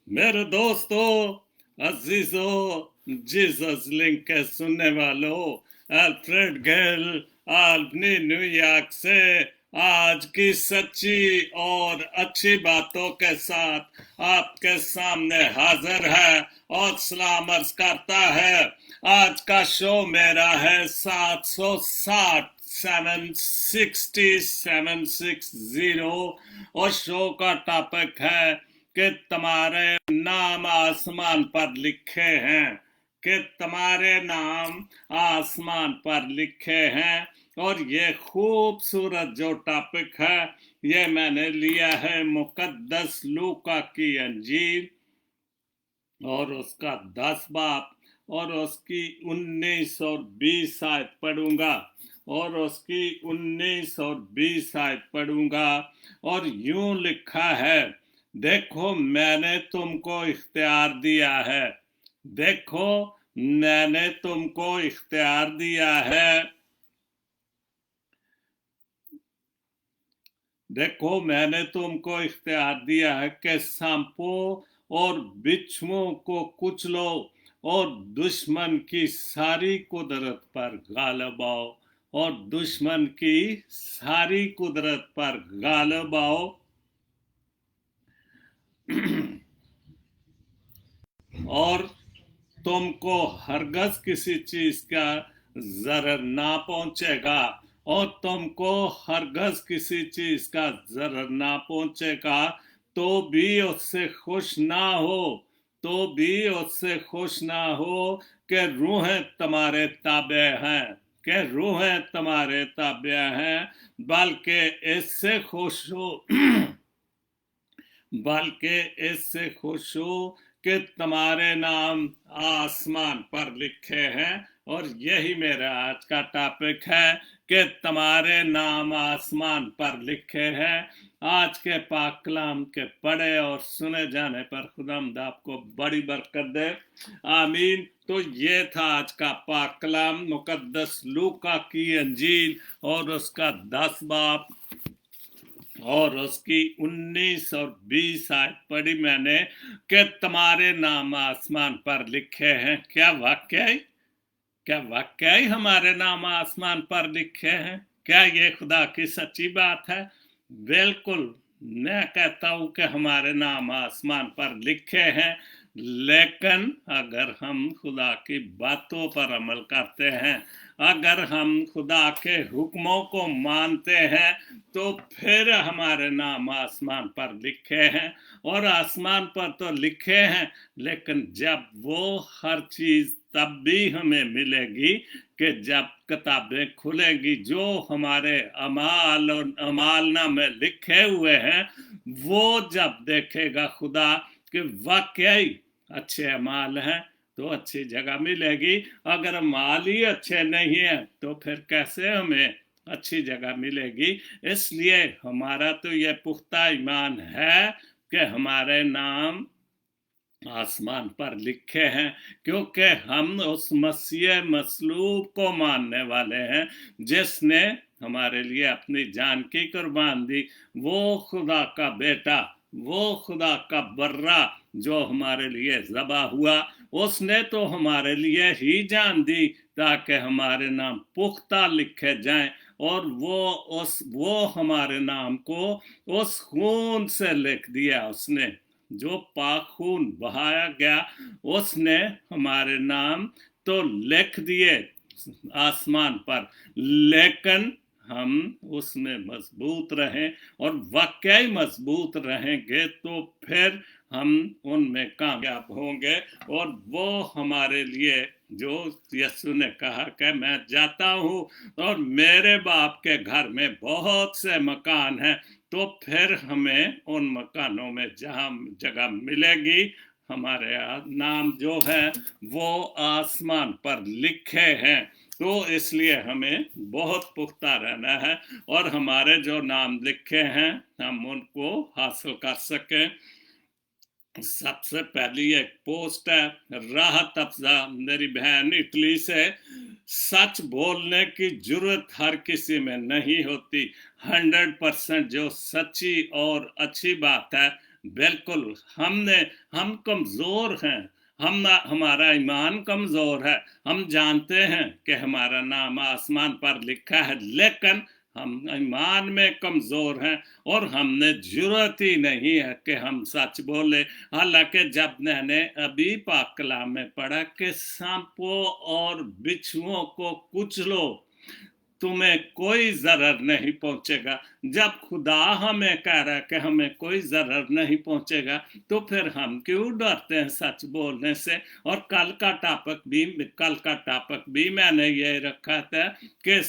मेरे दोस्तों, अजीजों, Jesus link के सुनने वालों, अल्फ्रेड गेल albany न्यूयॉर्क से आज की सच्ची और अच्छी बातों के साथ आपके सामने हाजिर है और सलाम अर्ज करता है। आज का शो मेरा है 760 760 और शो का टॉपिक है कि तुम्हारे नाम आसमान पर लिखे हैं, कि तुम्हारे नाम आसमान पर लिखे हैं। और ये खूबसूरत जो टॉपिक है ये मैंने लिया है मुकद्दस लूका की अंजील और उसका 10 बाब और उसकी 19 और 20 आयत पढ़ूंगा और उसकी 19 और 20 आयत पढ़ूंगा। और यूं लिखा है, देखो मैंने तुमको इख्तियार दिया है, देखो मैंने तुमको इख्तियार दिया है, देखो मैंने तुमको इख्तियार दिया है कि सांपों और बिच्छुओं को कुचलो और दुश्मन की सारी कुदरत पर गालिब आओ, और दुश्मन की सारी कुदरत पर गालिब आओ। और तुमको हरगज किसी चीज का जरर ना पहुंचेगा, और तुमको हरगज किसी चीज का जरर ना पहुंचेगा। तो भी उससे खुश ना हो, तो भी उससे खुश ना हो कि रूहें तुम्हारे ताबे हैं, कि रूहें तुम्हारे ताबे हैं, बल्कि इससे खुश हो बल्कि इससे खुश हो कि तुम्हारे नाम आसमान पर लिखे हैं। और यही मेरा आज का टॉपिक है कि तुम्हारे नाम आसमान पर लिखे हैं। आज के पाक कलाम के पढ़े और सुने जाने पर खुदावंद आपको बड़ी बरकत दे, आमीन। तो ये था आज का पाक कलाम मुकद्दस लूका की अंजील और उसका 10 बाब और उसकी 19 और 20 आयत पढ़ी मैंने कि तुम्हारे नाम आसमान पर लिखे हैं। क्या वाकई हमारे नाम आसमान पर लिखे हैं? क्या ये खुदा की सच्ची बात है? बिल्कुल, मैं कहता हूं कि हमारे नाम आसमान पर लिखे हैं, लेकिन अगर हम खुदा की बातों पर अमल करते हैं, अगर हम खुदा के हुक्मों को मानते हैं, तो फिर हमारे नाम आसमान पर लिखे हैं। और आसमान पर तो लिखे हैं, लेकिन जब वो हर चीज तब भी हमें मिलेगी कि जब किताबें खुलेगी, जो हमारे अमाल और अमालना में लिखे हुए हैं, वो जब देखेगा खुदा कि वाकई अच्छे अमाल हैं, तो अच्छी जगह मिलेगी। अगर अमाल ही अच्छे नहीं है तो फिर कैसे हमें अच्छी जगह मिलेगी? इसलिए हमारा तो यह पुख्ता ईमान है कि हमारे नाम आसमान पर लिखे हैं, क्योंकि हम उस मसीह मसलूब को मानने वाले हैं जिसने हमारे लिए अपनी जान की कुर्बान दी। वो खुदा का बेटा, वो खुदा का बर्रा जो हमारे लिए ज़बा हुआ, उसने तो हमारे लिए ही जान दी ताकि हमारे नाम पुख्ता लिखे जाएं। और वो हमारे नाम को उस खून से लिख दिया, उसने जो पाक खून बहाया गया, उसने हमारे नाम तो लिख दिए आसमान पर। लेकिन हम उसमें मजबूत रहें, और वाकई मजबूत रहेंगे तो फिर हम उनमें कामयाब होंगे। और वो हमारे लिए, जो यीशु ने कहा कि मैं जाता हूँ और मेरे बाप के घर में बहुत से मकान हैं, तो फिर हमें उन मकानों में जहाँ जगह मिलेगी, हमारे नाम जो है वो आसमान पर लिखे हैं। तो इसलिए हमें बहुत पुख्ता रहना है और हमारे जो नाम लिखे हैं हम उनको हासिल कर सकें। सबसे पहली एक पोस्ट है, राहत अफजा मेरी बहन इटली से। सच बोलने की जरूरत हर किसी में नहीं होती। 100% जो सच्ची और अच्छी बात है बिल्कुल हम कमज़ोर हैं, हमारा ईमान कमज़ोर है। हम जानते हैं कि हमारा नाम आसमान पर लिखा है, लेकिन हम ईमान में कमज़ोर हैं और हमने ज़रूरत ही नहीं है कि हम सच बोले। हालांकि जब मैंने अभी पाक कलाम में पढ़ा कि सांपों और बिच्छुओं को कुचलो, तुम्हें कोई ज़रर नहीं पहुंचेगा, जब खुदा हमें कह रहा है कि हमें कोई ज़रर नहीं पहुंचेगा, तो फिर हम क्यों डरते हैं सच बोलने से। और कल का टॉपिक भी मैंने ये रखा था कि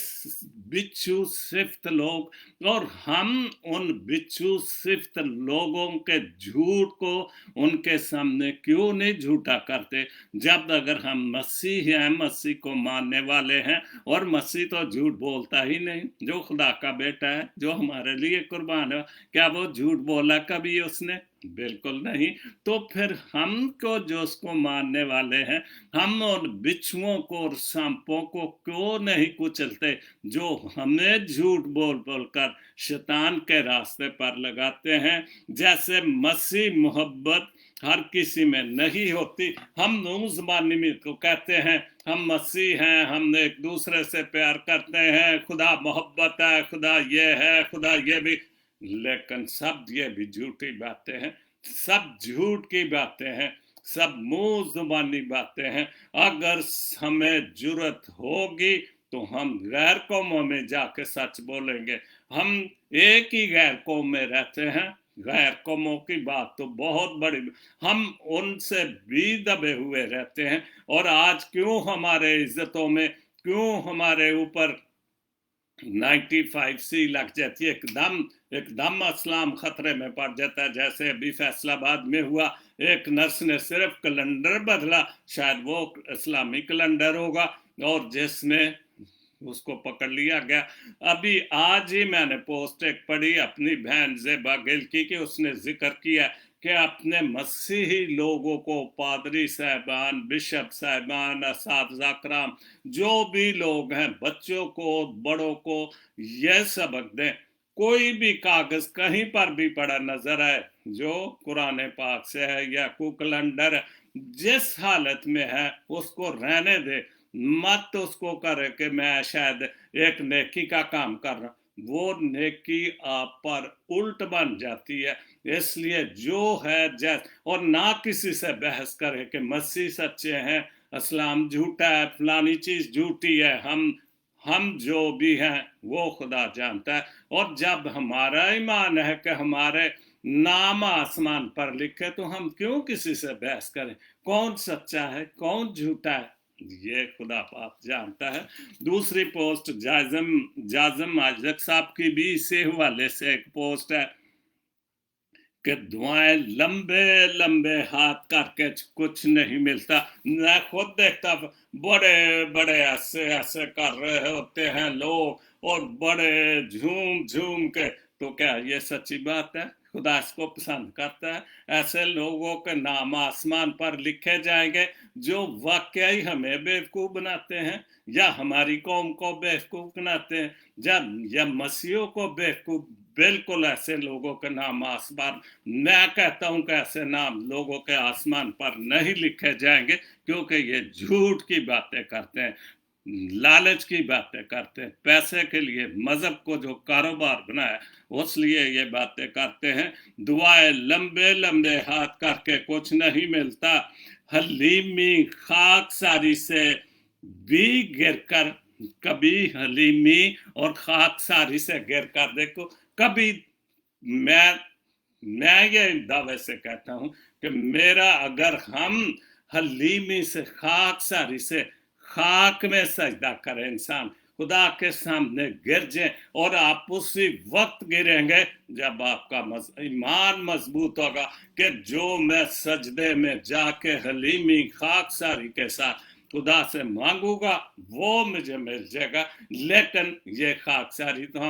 बिच्छू सिफ्त लोग, और हम उन बिच्छू सिफ्त लोगों के झूठ को उनके सामने क्यों नहीं झूठा करते, जब अगर हम मसीह हैं, मसीह को मानने वाले हैं, और मसीह तो झूठ बोलता ही नहीं, जो खुदा का बेटा है, जो हमारे लिए कुर्बान है, क्या वो झूठ बोला कभी उसने? बिल्कुल नहीं। तो फिर हमको जो उसको मानने वाले हैं, हम उन बिच्छुओं को और सांपों को क्यों नहीं कुचलते, जो हमें झूठ बोल बोलकर शैतान के रास्ते पर लगाते हैं। जैसे मसीह मोहब्बत हर किसी में नहीं होती। हम नूं ज़बानी में को कहते हैं हम मसीह हैं, हम एक दूसरे से प्यार करते हैं, खुदा मोहब्बत है, खुदा ये है, खुदा ये भी, लेकिन सब ये भी झूठी बातें हैं, सब झूठ की बातें हैं, सब मुंह जुबानी बातें हैं। अगर हमें जरूरत होगी तो हम गैर कौमों में जाके सच बोलेंगे। हम एक ही गैर कौम में रहते हैं, गैर कौमों की बात तो बहुत बड़ी, हम उनसे भी दबे हुए रहते हैं। और आज क्यों हमारे इज्जतों में, क्यों हमारे ऊपर 95C लग जाती है, एकदम इस्लाम खतरे में पड़ जाता है। जैसे अभी फैसलाबाद में हुआ, एक नर्स ने सिर्फ कैलेंडर बदला, शायद वो इस्लामी कैलेंडर होगा, और जिसमें उसको पकड़ लिया गया। अभी आज ही मैंने पोस्ट एक पढ़ी अपनी बहन ज़ेबा गिल की, कि उसने जिक्र किया कि अपने मसीही लोगों को, पादरी साहबान, बिशप साहबान, असातिज़ा कराम, जो भी लोग हैं, बच्चों को, बड़ों को यह सबक दें। कोई भी कागज कहीं पर भी पड़ा नजर आए जो कुरान पाक से है या कोई कैलेंडर है, जिस हालत में है उसको रहने दे, मत उसको करे कि मैं शायद एक नेकी का काम कर रहा हूं। वो नेकी आप पर उल्ट बन जाती है। इसलिए जो है जैस, और ना किसी से बहस करे कि मसीह सच्चे हैं, इस्लाम झूठा है, फलानी चीज झूठी है। हम जो भी हैं वो खुदा जानता है। और जब हमारा ईमान है कि हमारे नाम आसमान पर लिखे, तो हम क्यों किसी से बहस करें, कौन सच्चा है कौन झूठा है, ये खुदा पाक जानता है। दूसरी पोस्ट जाजम आजक साहब की भी इसी हवाले से एक पोस्ट है कि दुआएं लंबे लंबे हाथ करके कुछ नहीं मिलता। मैं खुद देखता, बड़े बड़े ऐसे ऐसे कर रहे होते हैं लोग, और बड़े झूम झूम के, तो क्या ये सच्ची बात है? खुदा इसको पसंद करता है? ऐसे लोगों के नाम आसमान पर लिखे जाएंगे जो वाकई हमें बेवकूफ़ बनाते हैं, या हमारी कौम को बेवकूफ़ बनाते हैं, या मसीहों को बेवकूफ़। बिल्कुल ऐसे लोगों के नाम आसमान, मैं कहता हूं कि ऐसे नाम लोगों के आसमान पर नहीं लिखे जाएंगे, क्योंकि ये झूठ की बातें करते हैं, लालच की बातें करते हैं, पैसे के लिए मजहब को जो कारोबार बनाया उसलिए ये बातें करते हैं। दुआएं लंबे लंबे हाथ करके कुछ नहीं मिलता। हलीमी खाक सारी से भी गिरकर, कभी हलीमी और खाक सारी से गिरकर देखो। कभी मैं ये दावे से कहता हूं कि मेरा, अगर हम हलीमी से, खाक सारी से, खाक में सजदा करें, इंसान खुदा के सामने गिर जाए, और आप उसी वक्त गिरेंगे जब आपका ईमान मजबूत होगा कि जो मैं सजदे में जाके हलीमी खाक सारी के साथ खुदा से मांगूंगा वो मुझे मिल जाएगा। लेकिन ये खाकसारी तो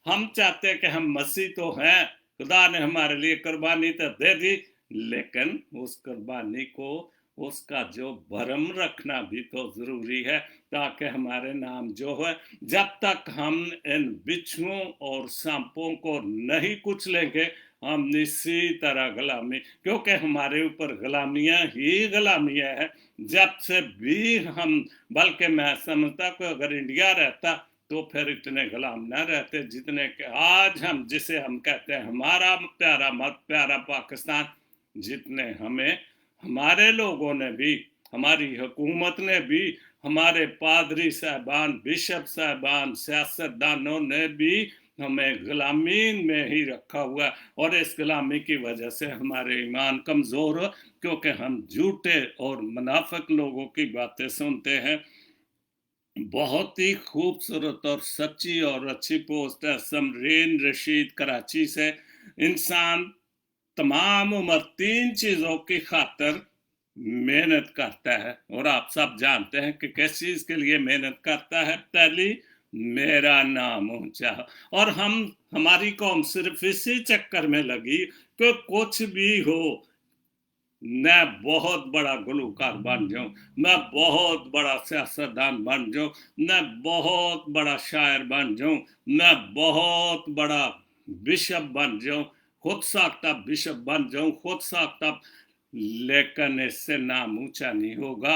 हम चाहते हैं कि हम मसीह तो हैं, खुदा ने हमारे लिए कुर्बानी तो दे दी, लेकिन उस कुर्बानी को, उसका जो भरम रखना भी तो जरूरी है, ताकि हमारे नाम जो है, जब तक हम इन बिच्छुओं और सांपों को नहीं कुचलेंगे, हम इसी तरह गुलामी, क्योंकि हमारे ऊपर गुलामियां ही गुलामियां हैं जब से भी हम, बल्कि मैं समझता कि अगर इंडिया रहता तो फिर इतने गुलाम न रहते जितने के आज हम, जिसे हम कहते हैं हमारा प्यारा मत प्यारा पाकिस्तान, जितने हमें हमारे लोगों ने भी, हमारी हुकूमत ने भी, हमारे पादरी साहबान, बिशप साहबान, सियासतदानों ने भी हमें गुलामी में ही रखा हुआ, और इस गुलामी की वजह से हमारे ईमान कमज़ोर हो, क्योंकि हम झूठे और मुनाफिक लोगों की बातें सुनते हैं। बहुत ही खूबसूरत और सच्ची और अच्छी पोस्ट है समरीन रशीद कराची से। इंसान तमाम उम्र 3 चीज़ों की खातर मेहनत करता है, और आप सब जानते हैं कि किस चीज़ के लिए मेहनत करता है। पहली, मेरा नाम ऊंचा, और हमारी कौम सिर्फ इसी चक्कर में लगी कि कुछ भी हो, मैं बहुत बड़ा गुलकार बन जाऊं, मैं बहुत बड़ा सियासतदान बन जाऊं, मैं बहुत बड़ा शायर बन जाऊं, मैं बहुत बड़ा बिशप बन जाऊं, खुद साख्ता बिशप बन जाऊं, खुद साख्ता। लेकिन इससे नाम ऊंचा नहीं होगा।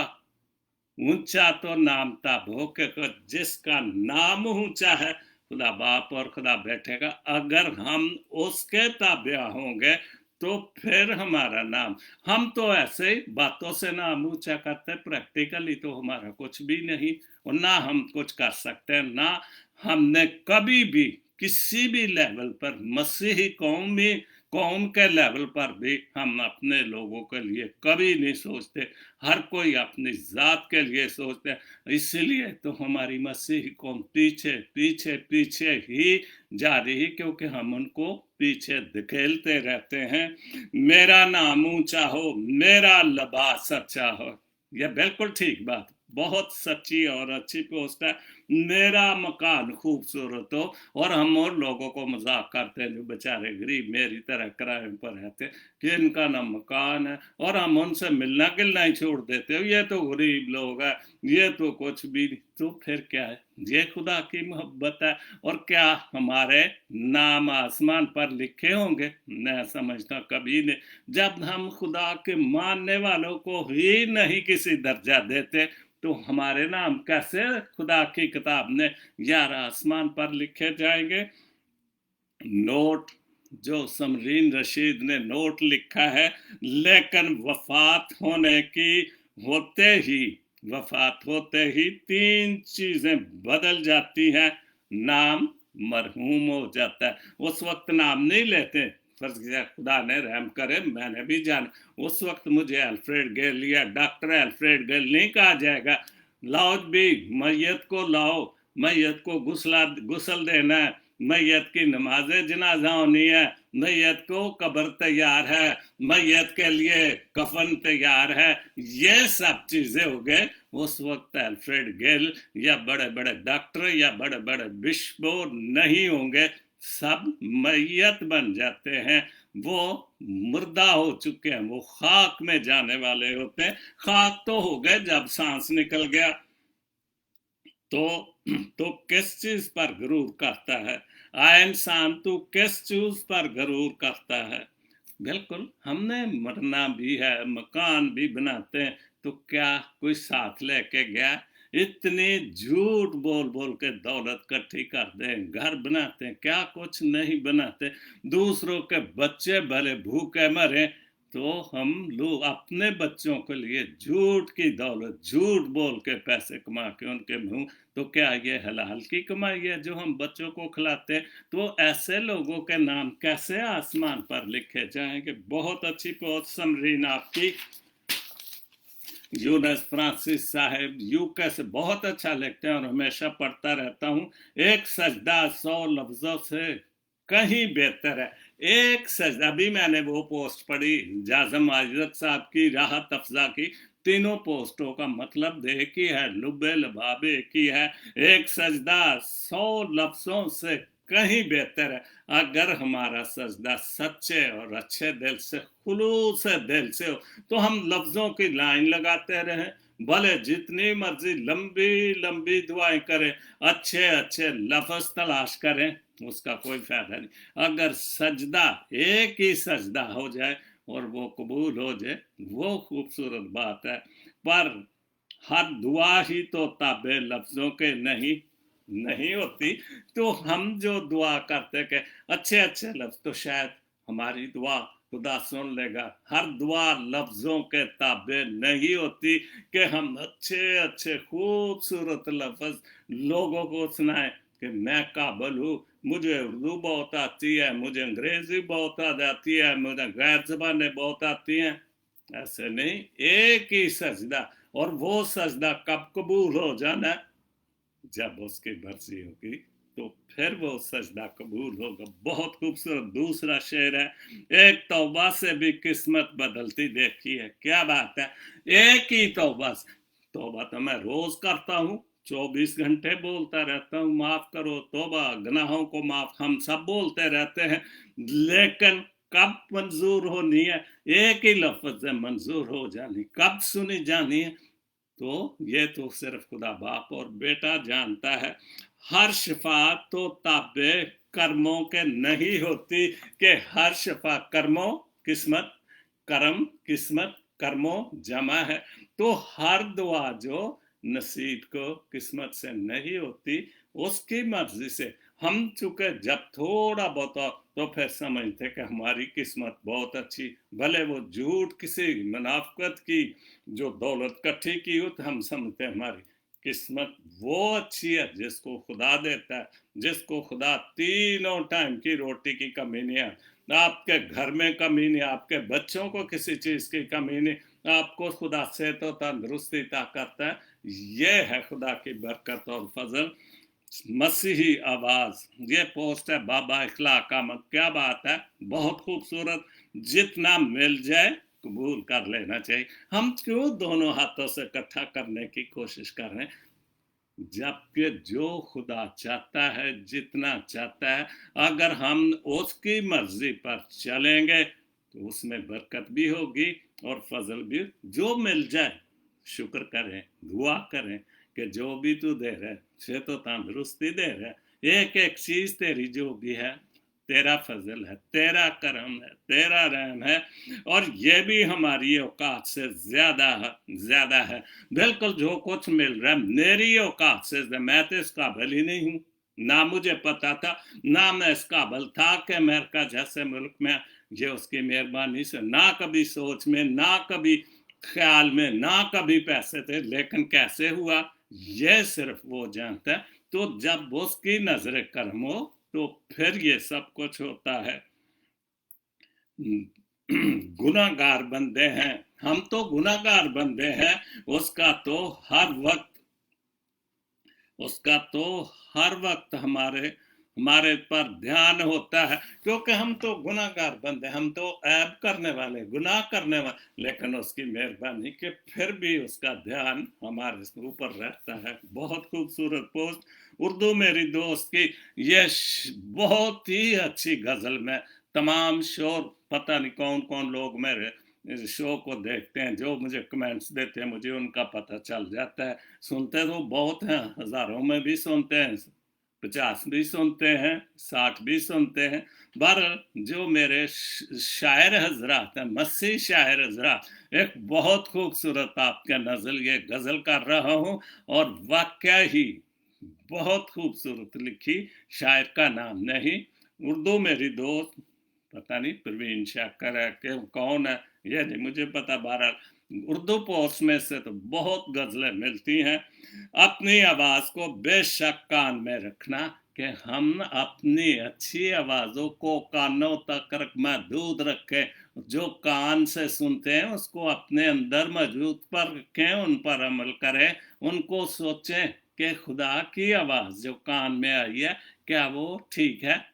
ऊंचा तो नाम तब हो कि जिसका नाम ऊंचा है, खुदा बाप और खुदा बैठेगा, अगर हम उसके ताबिया होंगे तो फिर हमारा नाम, हम तो ऐसे ही बातों से नाम ऊंचा करते, प्रैक्टिकली तो हमारा कुछ भी नहीं, और ना हम कुछ कर सकते हैं, ना हमने कभी भी किसी भी लेवल पर, मसीही कौम के लेवल पर भी हम अपने लोगों के लिए कभी नहीं सोचते, हर कोई अपनी जात के लिए सोचते हैं। इसलिए तो हमारी मसीही कौम पीछे पीछे पीछे ही जा रही, क्योंकि हम उनको पीछे धकेलते रहते हैं। मेरा नाम ऊंचा हो, मेरा लिबास अच्छा हो, यह बिल्कुल ठीक बात, बहुत सच्ची और अच्छी पोस्ट है। मेरा मकान खूबसूरत हो, और हम और लोगों को मजाक करते हैं जो बेचारे गरीब मेरी तरह किराए पर रहते कि इनका ना मकान है, और हम उनसे मिलना गिलना ही छोड़ देते हो, ये तो गरीब लोग हैं, ये तो कुछ भी नहीं। तो फिर क्या है, ये खुदा की मोहब्बत है। और क्या हमारे नाम आसमान पर लिखे होंगे? मैं समझता कभी नहीं। जब हम खुदा के मानने वालों को ही नहीं किसी दर्जा देते, तो हमारे नाम कैसे खुदा की किताब में यार आसमान पर लिखे जाएंगे? नोट जो समरीन रशीद ने नोट लिखा है, लेकिन वफात होते ही 3 चीजें बदल जाती हैं। नाम मरहूम हो जाता है, उस वक्त नाम नहीं लेते, फर्ज किया खुदा ने रहम करे, मैंने भी जाना, उस वक्त मुझे अल्फ्रेड गेल या डॉक्टर अल्फ्रेड गेल नहीं कहा जाएगा। लाओ भी मैयत को लाओ, मैयत को गुसल देना है, मैयत की नमाज जनाजा होनी है, मैयत को कब्र तैयार है, मैयत के लिए कफन तैयार है, ये सब चीजें हो गए। उस वक्त अल्फ्रेड गेल या बड़े बड़े डॉक्टर या बड़े बड़े बिशप नहीं होंगे, सब मैयत बन जाते हैं, वो मुर्दा हो चुके हैं, वो खाक में जाने वाले होते हैं। खाक तो हो गए जब सांस निकल गया। तो किस चीज पर गरूर करता है आए इंसान, तू किस चीज पर गरूर करता है? बिल्कुल, हमने मरना भी है, मकान भी बनाते हैं, तो क्या कोई साथ लेके गया? इतनी झूठ बोल बोल के दौलत इकट्ठी कर दें, घर बनाते हैं, क्या कुछ नहीं बनाते। दूसरों के बच्चे भले भूखे मरे, तो हम लोग अपने बच्चों के लिए झूठ की दौलत, झूठ बोल के पैसे कमा के उनके मुंह, तो क्या ये हलाल की कमाई है जो हम बच्चों को खिलाते हैं? तो ऐसे लोगों के नाम कैसे आसमान पर लिखे जाएंगे? बहुत अच्छी बहुत समरीन आपकी। यूनस फ्रांसिस साहब यूके से बहुत अच्छा लिखते हैं और हमेशा पढ़ता रहता हूँ। एक सजदा 100 लफ्जों से कहीं बेहतर है। एक सजदा, भी मैंने वो पोस्ट पढ़ी जाज़म आजरत साहब की, राहत अफजा की, तीनों पोस्टों का मतलब एक ही है, लुबे लबाबे एक ही है। एक सजदा 100 लफ्जों से कहीं बेहतर है। अगर हमारा सजदा सच्चे और अच्छे दिल से, खुलूस दिल से हो, तो हम लफ्जों की लाइन लगाते रहें, भले जितनी मर्जी लंबी लंबी दुआएं करें, अच्छे अच्छे लफ्ज तलाश करें, उसका कोई फायदा नहीं। अगर सजदा, एक ही सजदा हो जाए और वो कबूल हो जाए, वो खूबसूरत बात है। पर हर दुआ ही तो ताबे लफ्जों के नहीं होती। तो हम जो दुआ करते कि अच्छे अच्छे लफ्ज, तो शायद हमारी दुआ खुदा सुन लेगा। हर दुआ लफ्जों के ताबे नहीं होती कि हम अच्छे अच्छे खूबसूरत लफ्ज लोगों को सुनाएं कि मैं काबिल हूँ, मुझे उर्दू बहुत आती है, मुझे अंग्रेजी बहुत आ जाती है, मुझे गैर ज़बानें बहुत आती हैं। ऐसे नहीं, एक ही सजदा, और वो सजदा कब कबूल हो जाना है? जब उसकी मर्जी होगी, तो फिर वो सजदा कबूल होगा। बहुत खूबसूरत दूसरा शेर है, एक तौबा से भी किस्मत बदलती देखी है। क्या बात है, एक ही तौबा से। तौबा तो मैं रोज करता हूँ, 24 घंटे बोलता रहता हूँ, माफ करो तौबा, गुनाहों को माफ, हम सब बोलते रहते हैं, लेकिन कब मंजूर होनी है? एक ही लफ्ज से मंजूर हो जानी, कब सुनी जानी है? तो ये तो सिर्फ खुदा बाप और बेटा जानता है। हर शफात तो ताबे कर्मों के नहीं होती कि हर शफा कर्मों, किस्मत, कर्म किस्मत, कर्मों जमा है। तो हर दुआ जो नसीब को किस्मत से नहीं होती, उसकी मर्जी से हम चुके जब थोड़ा बहुत, तो फिर समझते कि हमारी किस्मत बहुत अच्छी। भले वो झूठ किसी मुनाफकत की जो दौलत इकट्ठी की हो, तो हम समझते हैं हमारी किस्मत वो अच्छी है जिसको खुदा देता है, जिसको खुदा तीनों टाइम की रोटी की कमी नहीं है, आपके घर में कमी नहीं, आपके बच्चों को किसी चीज की कमी नहीं, आपको खुदा से तो तंदुरुस्ती अता करता है। ये है खुदा की बरकत और फजल। मसीही आवाज, ये पोस्ट है बाबा इखलाक अहमद। क्या बात है, बहुत खूबसूरत। जितना मिल जाए कबूल कर लेना चाहिए। हम क्यों दोनों हाथों से इकट्ठा करने की कोशिश कर रहे हैं, जबकि जो खुदा चाहता है, जितना चाहता है, अगर हम उसकी मर्जी पर चलेंगे तो उसमें बरकत भी होगी और फजल भी। जो मिल जाए शुक्र करें, दुआ करें कि जो भी तू दे रहे से तो तंदुरुस्ती दे रहे, एक एक चीज तेरी जो भी है, तेरा फजल है, तेरा करम है, तेरा रहम है, और ये भी हमारी औकात से ज्यादा है। बिल्कुल जो कुछ मिल रहा है मेरी औकात से, मैं तो इस काबिल ही नहीं हूँ, ना मुझे पता था, ना मैं इस काबिल था कि अमेरिका जैसे मुल्क में ये उसकी मेहरबानी से, ना कभी सोच में, ना कभी ख्याल में, ना कभी पैसे थे, लेकिन कैसे हुआ ये सिर्फ वो जानता है। तो जब उसकी नजर करम हो तो फिर ये सब कुछ होता है। गुनाहगार बंदे हैं, हम तो गुनाहगार बंदे हैं, उसका तो हर वक्त उसका तो हर वक्त हमारे हमारे पर ध्यान होता है, क्योंकि हम तो गुनाहगार बंदे, हम तो ऐब करने वाले, गुनाह करने वाले, लेकिन उसकी मेहरबानी के फिर भी उसका ध्यान हमारे ऊपर रहता है। बहुत खूबसूरत पोस्ट उर्दू मेरी दोस्त की। ये बहुत ही अच्छी गजल में तमाम शोर, पता नहीं कौन कौन लोग मेरे इस शो को देखते हैं, जो मुझे कमेंट्स देते हैं, मुझे उनका पता चल जाता है। सुनते तो बहुत हैं, हजारों में भी सुनते हैं, 50 भी सुनते हैं, 60 भी सुनते हैं। बहरहाल जो मेरे शायर हजरात हैं, मसीह शायर हजरात, एक बहुत खूबसूरत आपके नजल ये गजल कर रहा हूँ, और वाकया ही बहुत खूबसूरत लिखी। शायर का नाम नहीं, उर्दू मेरी दोस्त, पता नहीं प्रवीण शाकर है कि कौन है, ये नहीं मुझे पता। बहरहाल उर्दू पोस्ट में से तो बहुत गजलें मिलती हैं। अपनी आवाज को बेशक कान में रखना, कि हम अपनी अच्छी आवाजों को कानों तक महदूद रखें। जो कान से सुनते हैं उसको अपने अंदर मौजूद पर रखें, उन पर अमल करें, उनको सोचें कि खुदा की आवाज जो कान में आई है, क्या वो ठीक है,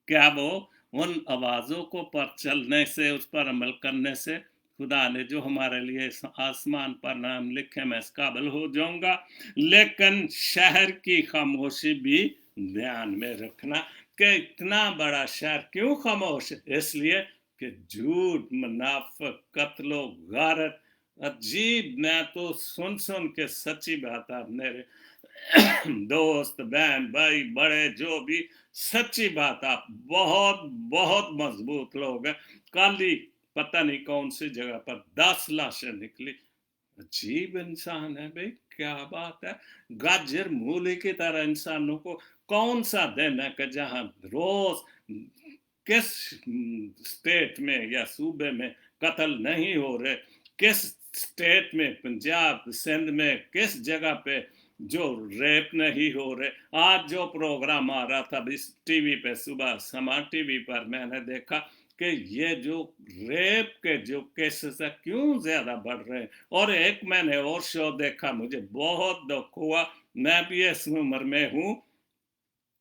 क्या वो उन आवाज़ों को पर चलने से, उस पर अमल करने से खुदा ने जो हमारे लिए आसमान पर नाम लिखे, मैं इस काबिल हो जाऊंगा। लेकिन शहर की खामोशी भी ध्यान में रखना, कि इतना बड़ा शहर क्यों खामोश है? इसलिए कि झूठ, मुनाफिक, कत्लो गारत अजीब, मैं तो सुन सुन के सच्ची बात, आप मेरे दोस्त बहन भाई बड़े जो भी, सच्ची बात, आप बहुत बहुत मजबूत लोग हैं। कल ही पता नहीं कौन सी जगह पर 10 लाशें निकली। अजीब इंसान है भाई, क्या बात है। गाजर मूली की तरह इंसानों को कौन सा दिन है कि जहां रोज किस स्टेट में या सूबे में कत्ल नहीं हो रहे, किस स्टेट में, पंजाब सिंध में किस जगह पे जो रेप नहीं हो रहे। आज जो प्रोग्राम आ रहा था इस टीवी पे, सुबह समा टीवी पर, मैंने देखा कि ये जो रेप के जो केसेस है क्यों ज्यादा बढ़ रहे हैं। और एक मैंने और शो देखा, मुझे बहुत दुख हुआ, मैं भी इस उम्र में हूं,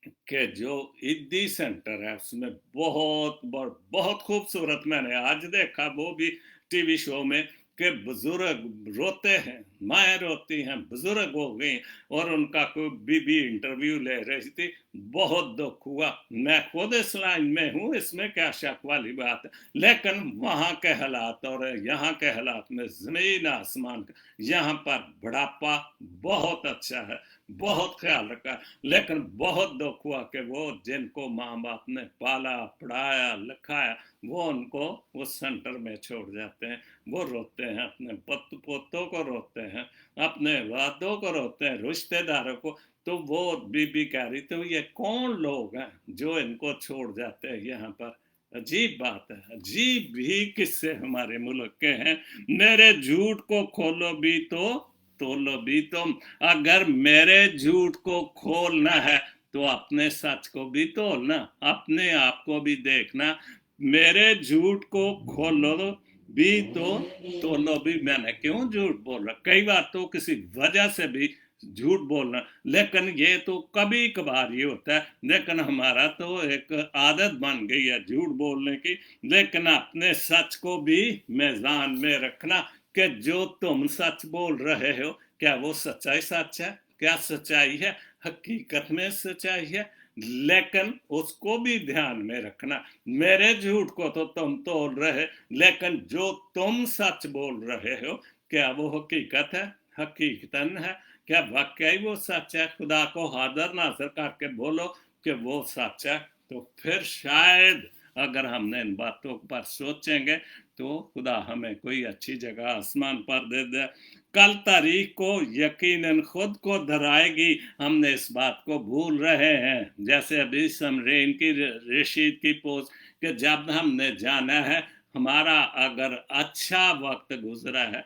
कि जो इद्दी सेंटर है उसमें बहुत खूबसूरत, मैंने आज देखा वो भी टीवी शो में, कि बुजुर्ग रोते हैं, माएँ रोती हैं, बुजुर्ग हो गई, और उनका कोई बीबी इंटरव्यू ले रही थी। बहुत दुख हुआ। मैं खुद इस लाइन में हूँ, इसमें क्या शक वाली बात है, लेकिन वहाँ के हालात और यहाँ के हालात में जमीन आसमान। यहाँ पर बुढ़ापा बहुत अच्छा है, बहुत ख्याल रखा, लेकिन बहुत दुख हुआ कि वो जिनको माँ बाप ने पाला पढ़ाया लिखाया, वो उनको उस सेंटर में छोड़ जाते हैं। वो रोते हैं, अपने पोतों को रोते हैं, अपने वादों को रोते हैं, रिश्तेदारों को। तो वो बीबी कह रही, तो ये कौन लोग हैं जो इनको छोड़ जाते हैं यहाँ पर। अजीब बात है, अजीब ही किस्से हमारे मुल्क के हैं। मेरे झूठ को खोलो भी तो तोलो भी तुम। अगर मेरे झूठ को खोलना है तो अपने सच को भी तोलना, अपने आप को भी देखना। मेरे झूठ को खोलो भी तो लो भी, मैंने क्यों झूठ बोल रहा, कई बार तो किसी वजह से भी झूठ बोलना, लेकिन ये तो कभी कभार ही होता है। लेकिन हमारा तो एक आदत बन गई है झूठ बोलने की। लेकिन अपने सच को भी मेजान में रखना, कि जो तुम सच बोल रहे हो क्या वो सच्चाई सच है, क्या सच्चाई है, हकीकत में सच्चाई है। लेकिन उसको भी ध्यान में रखना। मेरे झूठ को तो तुम तोड़ रहे, लेकिन जो तुम सच बोल रहे हो क्या वो हकीकत है, हकीकतन है, क्या वाकई वो सच है। खुदा को हाजिर नाज़िर करके बोलो कि वो सच है, तो फिर शायद अगर हमने इन बातों पर सोचेंगे तो खुदा हमें कोई अच्छी जगह आसमान पर दे दे। कल तारीख को यकीनन खुद को डराएगी। हमने इस बात को भूल रहे हैं, जैसे अभी समरीन की रशीद की पोस्ट, कि जब हमने जाना है, हमारा अगर अच्छा वक्त गुजरा है,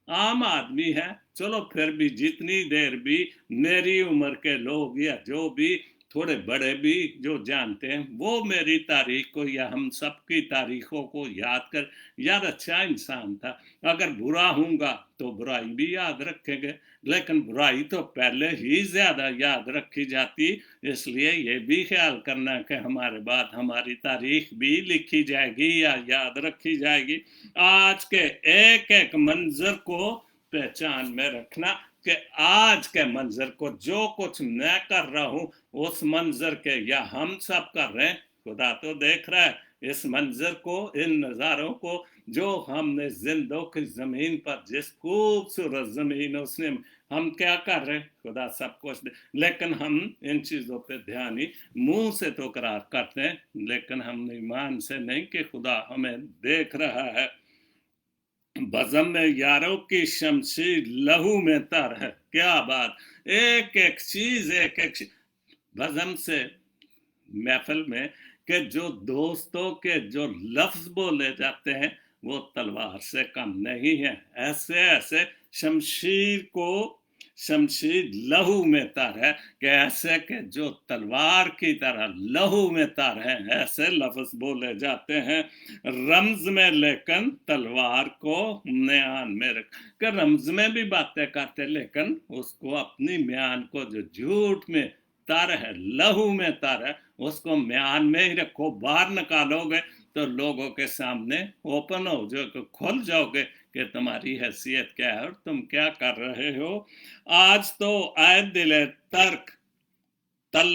आम आदमी है, चलो फिर भी जितनी देर भी मेरी उम्र के लोग या जो भी थोड़े बड़े भी जो जानते हैं, वो मेरी तारीख को या हम सबकी तारीखों को याद कर, यार अच्छा इंसान था। अगर बुरा हूँगा तो बुराई भी याद रखेंगे, लेकिन बुराई तो पहले ही ज्यादा याद रखी जाती। इसलिए ये भी ख्याल करना कि हमारे बाद हमारी तारीख भी लिखी जाएगी या याद रखी जाएगी। आज के एक एक मंजर को पहचान में रखना, कि आज के मंजर को, जो कुछ मैं कर रहा हूं उस मंजर के, या हम सब कर रहे हैं, खुदा तो देख रहा है इस मंजर को, इन नज़ारों को जो हमने जिंदों की जमीन पर, जिस खूबसूरत जमीन उसने, हम क्या कर रहे हैं, खुदा सब कुछ लेकिन हम इन चीज़ों पे ध्यान ही मुंह से तो करार करते हैं, लेकिन हम ईमान से नहीं कि खुदा हमें देख रहा है। बज़म में यारों की शमशीर लहू में तर है, क्या बात, एक एक चीज, एक एक बज़म से महफिल में, कि जो दोस्तों के जो लफ्ज बोले जाते हैं वो तलवार से कम नहीं है। ऐसे ऐसे शमशीर को, शमशीर लहू में तर है, कि ऐसे के जो तलवार की तरह लहू में तर है, ऐसे लफ्ज बोले जाते हैं। रमज में लेकिन तलवार को म्यान में रख कर, रमज में भी बातें करते, लेकिन उसको अपनी म्यान को, जो झूठ में तर है, लहू में तर है, उसको म्यान में ही रखो। बाहर निकालोगे तो लोगों के सामने ओपन हो जाओगे, खुल जाओगे कि तुम्हारी हैसियत क्या है और तुम क्या कर रहे हो। आज तो आए दिल तर्क तल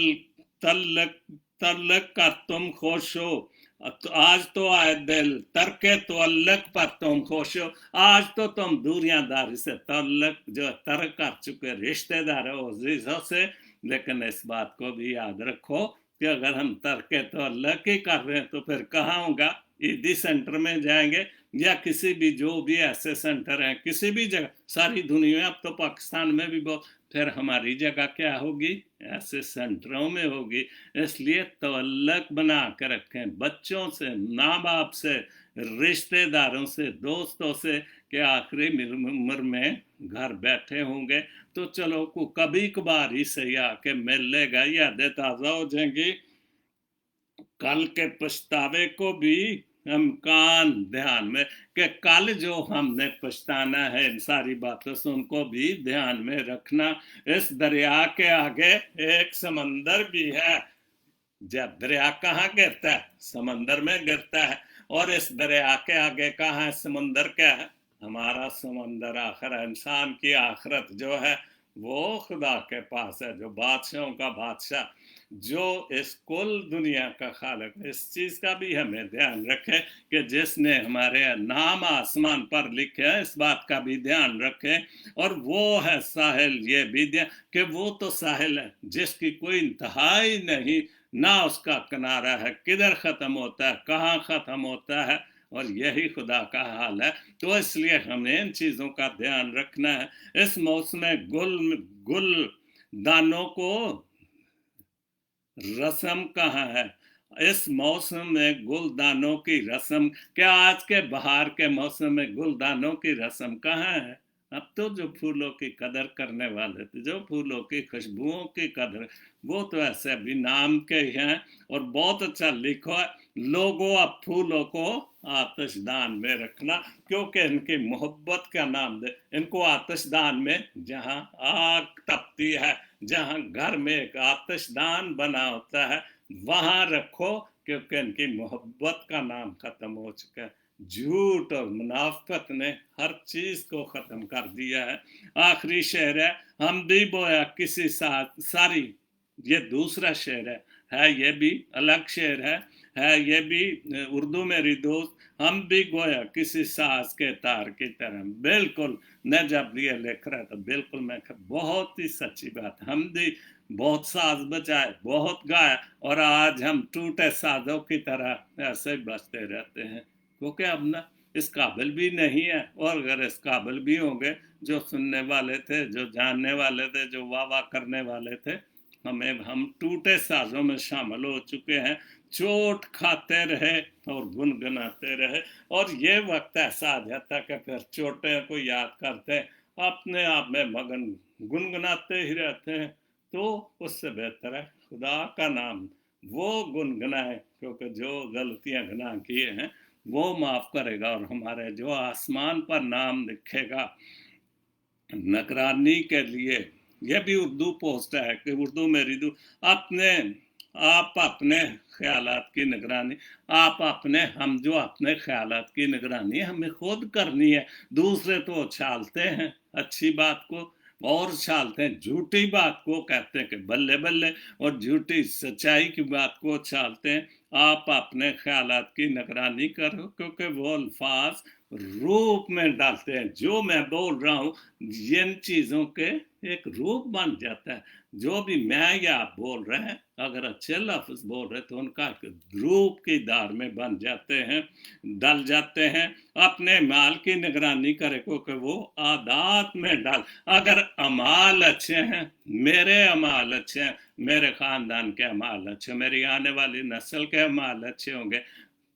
तल्लक तल्लक का तुम खुश हो, तो आज तो आए दिल तरके तो अल्लक पर तुम खुश हो, आज तो तुम दुनियादारी से तल्लक जो तर्क कर चुके रिश्तेदार हो अजीजों से। लेकिन इस बात को भी याद रखो कि अगर हम तरके तो अल्लक ही कर रहे हैं तो फिर कहाँ होगा, ईदी सेंटर में जाएंगे या किसी भी जो भी ऐसे सेंटर हैं किसी भी जगह सारी दुनिया में, अब तो पाकिस्तान में भी बहुत, फिर हमारी जगह क्या होगी, ऐसे सेंटरों में होगी। इसलिए तवल्लक बना कर रखें बच्चों से, माँ बाप से, रिश्तेदारों से, दोस्तों से, कि आखिरी उम्र में घर बैठे होंगे तो चलो को कभी कभार ही सही आके मिल लेगा, यादें ताज़ा हो जाएंगी। कल के पछतावे को भी हम कान ध्यान में, कि कल जो हमने पछताना है इन सारी बातों से उनको भी ध्यान में रखना। इस दरिया के आगे एक समंदर भी है। जब दरिया कहाँ गिरता है, समंदर में गिरता है, और इस दरिया के आगे कहाँ है, समंदर क्या है, हमारा समंदर आखिर इंसान की आखिरत जो है वो खुदा के पास है, जो बादशाहों का बादशाह, जो इस कुल दुनिया का खालिक। इस चीज का भी हमें ध्यान रखें कि जिसने हमारे नाम आसमान पर लिखे हैं, इस बात का भी ध्यान रखें। और वो है साहिल, ये भी ध्यान कि वो तो साहिल है जिसकी कोई इंतहाई नहीं, ना उसका किनारा है, किधर खत्म होता है, कहाँ खत्म होता है, और यही खुदा का हाल है। तो इसलिए हमें इन चीजों का ध्यान रखना है। इस मौसम में गुल दानों को रस्म कहाँ है, इस मौसम में गुलदानों की रस्म, क्या आज के बहार के मौसम में गुलदानों की रस्म कहाँ है। अब तो जो फूलों की कदर करने वाले थे, जो फूलों की खुशबुओं की कदर, वो तो ऐसे भी नाम के हैं। और बहुत अच्छा लिखो है, लोगों अब फूलों को आतिशदान में रखना, क्योंकि इनकी मोहब्बत का नाम दे। इनको आतिशदान में, जहाँ आग तपती है, जहाँ घर में एक आतिशदान बना होता है, वहां रखो, क्योंकि इनकी मोहब्बत का नाम खत्म हो चुका है। झूठ और मुनाफत ने हर चीज को खत्म कर दिया है। आखिरी शेर है, हम भी बोया किसी साथ सारी, ये दूसरा शेर है ये भी अलग शेर है ये भी उर्दू मेरी दोस्त। हम भी गोया किसी साज के तार की तरह, बिल्कुल। मैं जब ये लिख रहा था बिल्कुल मैं बहुत ही सच्ची बात, हम भी बहुत साज बजाए, बहुत गाया, और आज हम टूटे साजों की तरह ऐसे बजते रहते हैं, क्योंकि अब ना इस काबिल भी नहीं है। और अगर इस काबिल भी होंगे, जो सुनने वाले थे, जो जानने वाले थे, जो वाह वाह करने वाले थे, हम टूटे साजों में शामिल हो चुके हैं। चोट खाते रहे और गुनगुनाते रहे, और ये वक्त ऐसा आ जाता कि फिर चोटें को याद करते अपने आप में मगन गुनगुनाते ही रहते हैं। तो उससे बेहतर है खुदा का नाम वो गुनगुनाए, क्योंकि जो गलतियां गुनाह किए हैं वो माफ करेगा, और हमारे जो आसमान पर नाम लिखेगा निगरानी के लिए। यह भी उर्दू पोस्ट है कि उर्दू मेरी दू, अपने आप अपने ख्यालात की निगरानी, आप अपने, हम जो अपने ख्यालात की निगरानी हमें खुद करनी है। दूसरे तो उछालते हैं अच्छी बात को और उछालते हैं झूठी बात को, कहते हैं कि बल्ले बल्ले, और झूठी सच्चाई की बात को उछालते हैं। आप अपने ख्यालात की निगरानी करो, क्योंकि वो अल्फाज रूप में डालते हैं। जो मैं बोल रहा हूँ जिन चीजों के एक रूप बन जाता है। जो भी मैं या आप बोल रहे हैं, अगर अच्छे लफ्ज बोल रहे तो उनका रूप की दार में बन जाते हैं, डल जाते हैं। अपने माल की निगरानी करे, क्योंकि वो आदात में डाल। अगर अमाल अच्छे हैं, मेरे अमाल अच्छे हैं, मेरे खानदान के अमाल अच्छे, मेरी आने वाली नस्ल के अमाल अच्छे होंगे।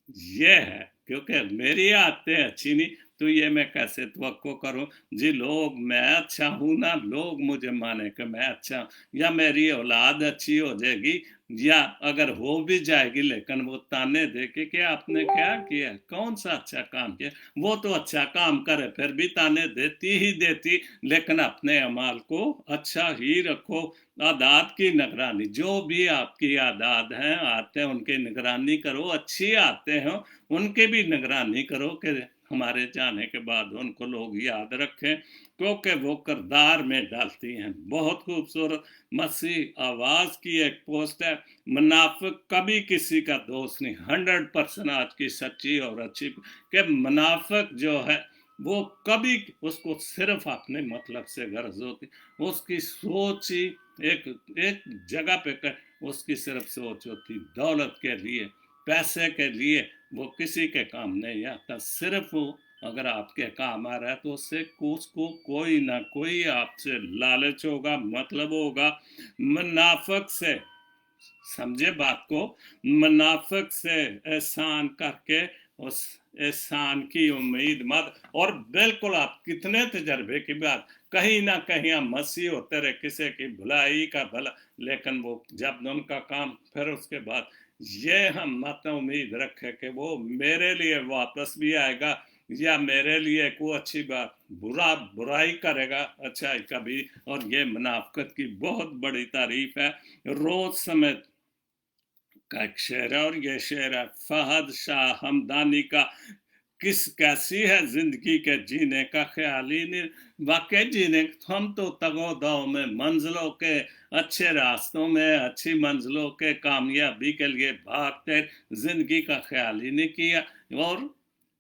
ये है, क्योंकि मेरी आदतें अच्छी नहीं तो ये मैं कैसे तवक्को करूं जी, लोग, मैं अच्छा हूं ना, लोग मुझे माने कि मैं अच्छा, या मेरी औलाद अच्छी हो जाएगी, या अगर हो भी जाएगी लेकिन वो ताने दे कि आपने क्या किया, कौन सा अच्छा काम किया। वो तो अच्छा काम करे फिर भी ताने देती ही देती, लेकिन अपने अमाल को अच्छा ही रखो। आदात की निगरानी, जो भी आपकी आदात हैं, आते हैं, उनकी निगरानी करो। अच्छी आते हैं उनकी भी निगरानी करो कि हमारे जाने के बाद उनको लोग याद रखें, क्योंकि वो किरदार में डालती हैं। बहुत खूबसूरत मसीह आवाज़ की एक पोस्ट है, मुनाफिक कभी किसी का दोस्त नहीं। 100% आज की सच्ची और अच्छी कि मुनाफिक जो है वो कभी, उसको सिर्फ अपने मतलब से गर्ज होती, उसकी सोच ही एक एक जगह पे उसकी सिर्फ सोच होती दौलत के लिए, पैसे के लिए। वो किसी के काम नहीं आता। सिर्फ वो अगर आपके काम आ रहा है तो उससे उसको कोई ना कोई आपसे लालच होगा, मतलब होगा। मुनाफिक से, समझे बात को, मुनाफिक से एहसान करके उस एहसान की उम्मीद मत। और बिल्कुल आप कितने तजर्बे की बात, कहीं ना कहीं हम मसीह होते रहे किसी की भलाई का भला, लेकिन वो जब उनका काम, फिर उसके बाद ये हम मत उम्मीद रखे कि वो मेरे लिए वापस भी आएगा या मेरे लिए कोई अच्छी बात, बुराई करेगा अच्छाई कभी। और ये मुनाफिकत की बहुत बड़ी तारीफ है। रोज समेत का एक शेर है, और ये शेर है फहद शाह हमदानी का, कैसी है जिंदगी के जीने का ख्याल ही नहीं। वाकई जीने हम तो तगोदाव में, मंजिलों के अच्छे रास्तों में, अच्छी मंजिलों के कामयाबी के लिए भागते, जिंदगी का ख्याल ही नहीं किया। और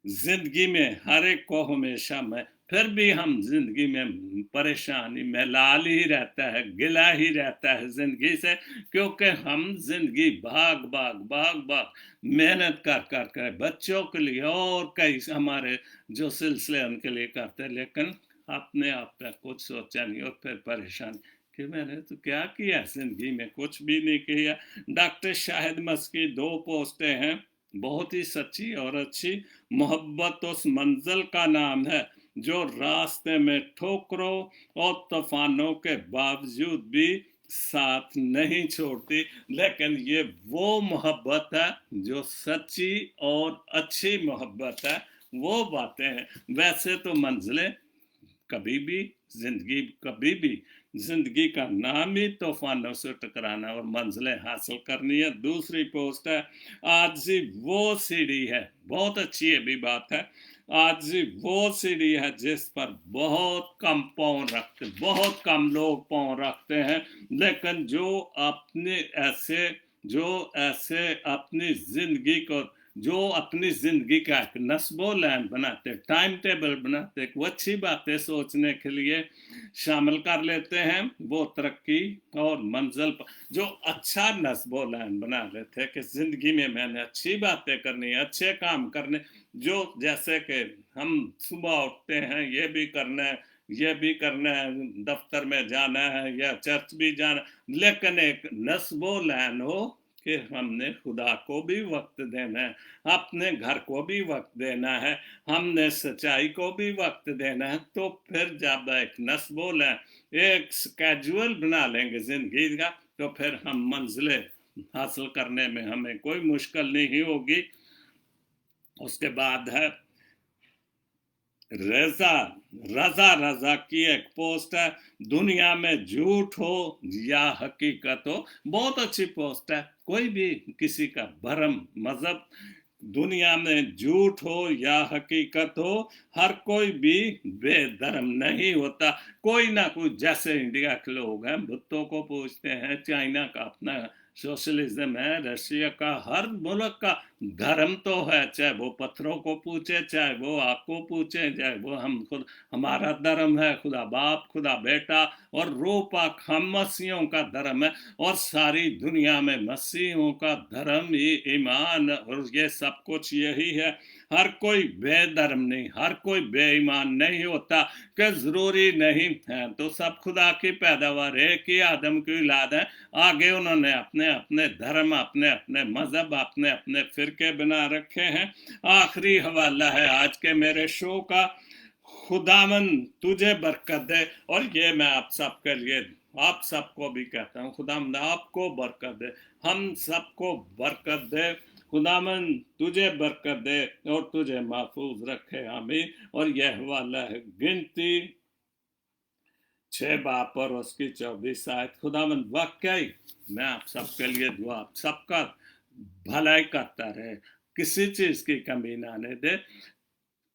जिंदगी में हर एक को हमेशा में, फिर भी हम जिंदगी में परेशानी में लाल ही रहता है, गिला ही रहता है जिंदगी से, क्योंकि हम जिंदगी भाग भाग भाग भाग मेहनत कर कर कर बच्चों के लिए और कई हमारे जो सिलसिले उनके लिए करते, लेकिन अपने आप पे कुछ सोचा नहीं, और फिर परेशान कि मैंने तो क्या किया जिंदगी में, कुछ भी नहीं किया। डॉक्टर शाहिद मस्क की 2 पोस्टें हैं, बहुत ही सच्ची और अच्छी। मोहब्बत उस मंजिल का नाम है जो रास्ते में ठोकरों और तूफानों के बावजूद भी साथ नहीं छोड़ती। लेकिन ये वो मोहब्बत है जो सच्ची और अच्छी मोहब्बत है, वो बातें हैं। वैसे तो मंजिलें कभी भी, जिंदगी का नाम ही तूफानों से टकराना और मंजिलें हासिल करनी है। दूसरी पोस्ट है, आजी वो सीढ़ी है, बहुत अच्छी ये भी बात है, आजी वो सीढ़ी है जिस पर बहुत कम पाँव रखते, बहुत कम लोग पाँव रखते हैं, लेकिन जो ऐसे अपनी जिंदगी को, जो अपनी जिंदगी का एक नस्बो लैंड बनाते, टाइम टेबल बनाते, वो अच्छी बातें सोचने के लिए शामिल कर लेते हैं, वो तरक्की और मंजिल पर जो अच्छा नस्बो लैंड बना लेते हैं कि जिंदगी में मैंने अच्छी बातें करनी, अच्छे काम करने। जो जैसे कि हम सुबह उठते हैं, ये भी करना है, ये भी करना है, दफ्तर में जाना है या चर्च भी जाना, लेकिन एक नस्बो लैंड हो कि हमने खुदा को भी वक्त देना है, अपने घर को भी वक्त देना है, हमने सच्चाई को भी वक्त देना है। तो फिर जब एक नस्बोल है, एक स्केड्यूल बना लेंगे जिंदगी का, तो फिर हम मंजिलें हासिल करने में हमें कोई मुश्किल नहीं होगी। उसके बाद है रजा की एक पोस्ट है, दुनिया में झूठ हो या हकीकत हो। बहुत अच्छी पोस्ट है। कोई भी किसी का भरम मजहब, दुनिया में झूठ हो या हकीकत हो, हर कोई भी बेधर्म नहीं होता। कोई ना कोई, जैसे इंडिया के लोग हैं बुतों को पूछते हैं, चाइना का अपना सोशलिज्म है, रशिया का, हर मुल्क का धर्म तो है, चाहे वो पत्थरों को पूछे, चाहे वो आपको पूछे, चाहे वो हम खुद, हमारा धर्म है खुदा बाप, खुदा बेटा और रूपाक, हम मसीहों का धर्म है। और सारी दुनिया में मसीहों का धर्म ही ईमान और ये सब कुछ यही है। हर कोई बेधर्म नहीं, हर कोई बेईमान नहीं होता, कि जरूरी नहीं है तो सब खुदा की पैदावार, एक ही आदम की औलाद है। आगे उन्होंने अपने अपने धर्म, अपने अपने मजहब, अपने अपने फिरके बना रखे हैं। आखिरी हवाला है आज के मेरे शो का, खुदावन तुझे बरकत दे। और ये मैं आप सबके लिए, आप सबको भी कहता हूँ, खुदावन आपको बरकत दे, हम सबको बरकत दे। खुदावन तुझे बरकत दे और तुझे महफूज रखे, आमीन। और यह हवाला है गिनती 6 बाप और उसकी 24 आयत। खुदावन वाकई मैं आप सबके लिए दुआ, आप सबका भलाई करता रहे, किसी चीज की कमी ना आने दे।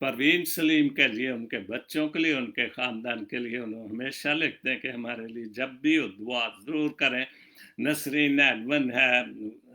परवीन सलीम के लिए, उनके बच्चों के लिए, उनके ख़ानदान के लिए उन्होंने हमेशा लिखते हैं कि हमारे लिए जब भी हो दुआ ज़रूर करें। नसरीन एडवन है,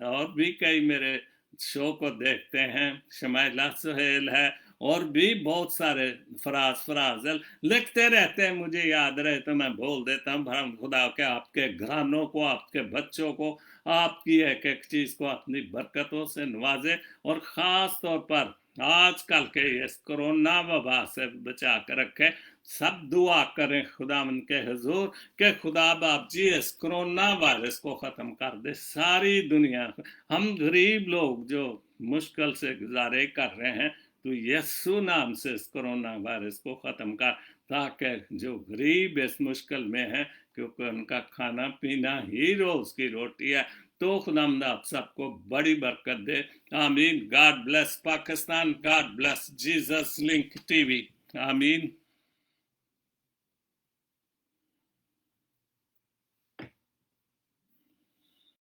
और भी कई मेरे शो को देखते हैं, शमाइला सुहेल है, और भी बहुत सारे, फराज लिखते रहते हैं, मुझे याद रहे तो मैं बोल देता हूँ। भरम खुदा के आपके घरानों को, आपके बच्चों को, आपकी एक एक चीज़ को अपनी बरकतों से नवाजे, और ख़ास तौर पर आजकल के इस कोरोना वबा से बचा कर रखे। सब दुआ करें खुदावन के हुजूर के खुदा बाप जी इस कोरोना वायरस को ख़त्म कर दे सारी दुनिया। हम गरीब लोग जो मुश्किल से गुजारे कर रहे हैं, तो यस्सु नाम से इस कोरोना वायरस को ख़त्म कर, ताकि जो गरीब इस मुश्किल में है, क्योंकि उनका खाना पीना ही रोज़ की रोटी है, तो खुदावंद आप सबको बड़ी बरकत दे। आमीन। God bless Pakistan, God bless Jesus link TV. आमीन।